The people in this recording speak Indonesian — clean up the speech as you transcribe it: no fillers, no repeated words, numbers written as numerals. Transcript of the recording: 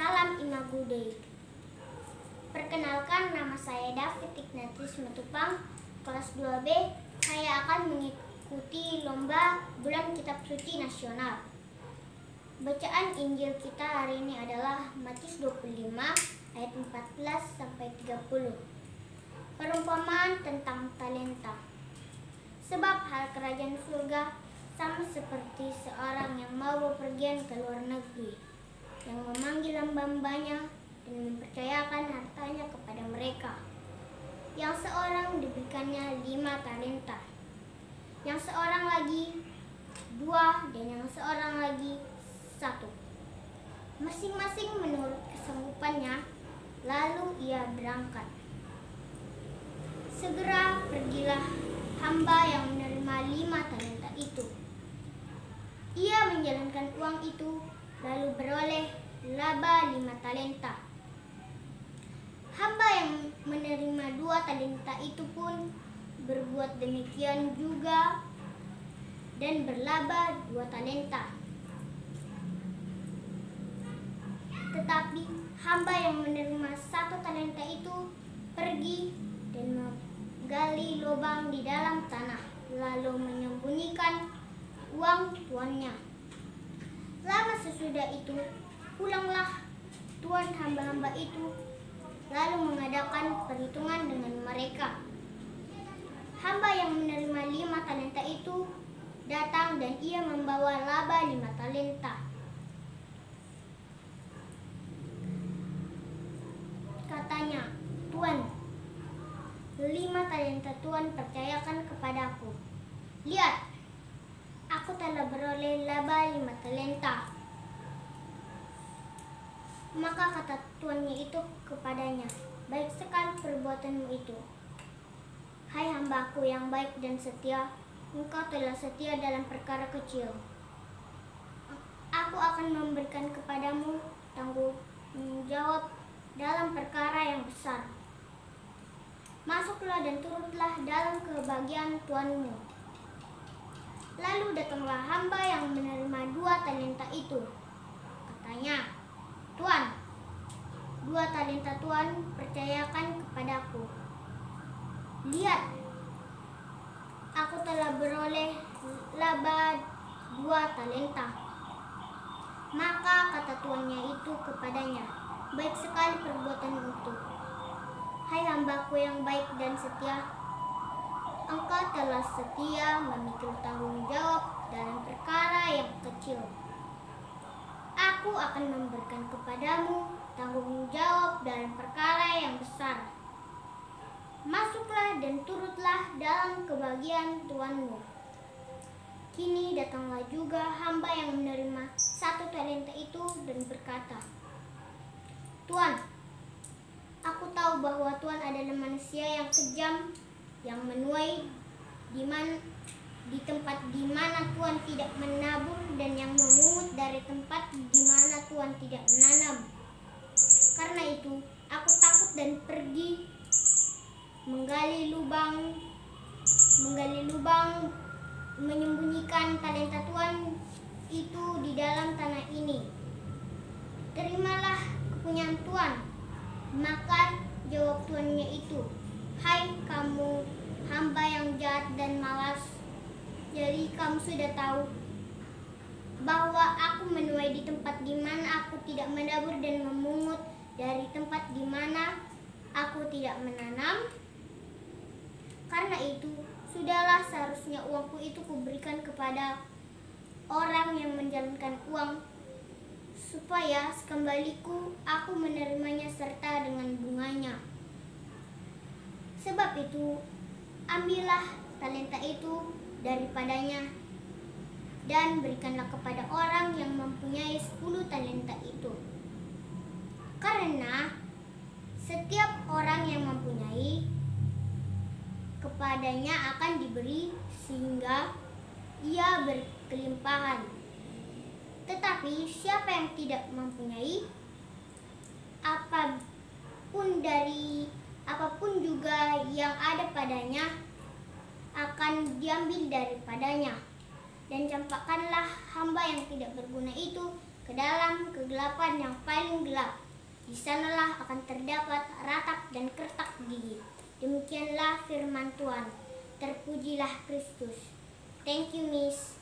Salam Imago Dei. Perkenalkan, nama saya David Ignatius Matupang, kelas 2B. Saya akan mengikuti lomba Bulan Kitab Suci Nasional. Bacaan Injil kita hari ini adalah Matius 25 ayat 14 sampai 30. Perumpamaan tentang talenta. Sebab hal kerajaan surga sama seperti seorang yang mau bepergian ke luar negeri, yang memanggil hamba-hambanya dan mempercayakan hartanya kepada mereka. Yang seorang diberikannya 5 talenta, yang seorang lagi 2, dan yang seorang lagi 1, masing-masing menurut kesanggupannya. Lalu ia berangkat. Segera pergilah hamba yang menerima 5 talenta itu. Ia menjalankan uang itu, lalu beroleh laba 5 talenta. Hamba yang menerima 2 talenta itu pun berbuat demikian juga dan berlaba 2 talenta. Tetapi hamba yang menerima 1 talenta itu pergi dan menggali lubang di dalam tanah, lalu menyembunyikan uang tuannya. Lama sesudah itu, pulanglah tuan hamba-hamba itu, lalu mengadakan perhitungan dengan mereka. Hamba yang menerima 5 talenta itu datang dan ia membawa laba 5 talenta. Katanya, "Tuan, 5 talenta Tuan percayakan kepadaku. Lihat, aku telah beroleh laba 5 talenta." Maka kata tuannya itu kepadanya, "Baik sekali perbuatanmu itu. Hai hambaku yang baik dan setia, engkau telah setia dalam perkara kecil. Aku akan memberikan kepadamu tanggung jawab dalam perkara yang besar. Masuklah dan turutlah dalam kebahagiaan tuanmu." Lalu datanglah hamba yang menerima 2 talenta itu. Katanya, "Tuan, 2 talenta Tuan percayakan kepadaku. Lihat, aku telah beroleh laba 2 talenta." Maka kata tuannya itu kepadanya, "Baik sekali perbuatanmu itu. Hai hambaku yang baik dan setia, engkau telah setia memikul tanggung jawab dalam perkara yang kecil. Aku akan memberikan kepadamu tanggung jawab dalam perkara yang besar. Masuklah dan turutlah dalam kebahagiaan tuanmu." Kini datanglah juga hamba yang menerima 1 talenta itu dan berkata, "Tuan, aku tahu bahwa Tuan adalah manusia yang kejam, yang menuai di tempat di mana Tuan tidak menabur dan yang memungut dari tempat di mana Tuan tidak menanam. Karena itu, aku takut dan pergi menggali lubang, menyembunyikan talenta Tuan itu di dalam tanah ini. Terimalah kepunyaan Tuan." Maka jawab tuannya itu, "Hai kamu hamba yang jahat dan malas, jadi kamu sudah tahu bahwa aku menuai di tempat di mana aku tidak menabur dan memungut dari tempat di mana aku tidak menanam. Karena itu, sudahlah seharusnya uangku itu kuberikan kepada orang yang menjalankan uang, supaya sekembaliku aku menerimanya serta dengan bunganya. Sebab itu, ambillah talenta itu daripadanya dan berikanlah kepada orang yang mempunyai 10 talenta itu. Karena setiap orang yang mempunyai, kepadanya akan diberi sehingga ia berkelimpahan. Tetapi siapa yang tidak mempunyai, apapun juga yang ada padanya akan diambil daripadanya. Dan campakkanlah hamba yang tidak berguna itu ke ke dalam kegelapan yang paling gelap. Di sanalah akan terdapat ratap dan kertak gigi. Demikianlah firman Tuhan. Terpujilah Kristus. Thank you, Miss.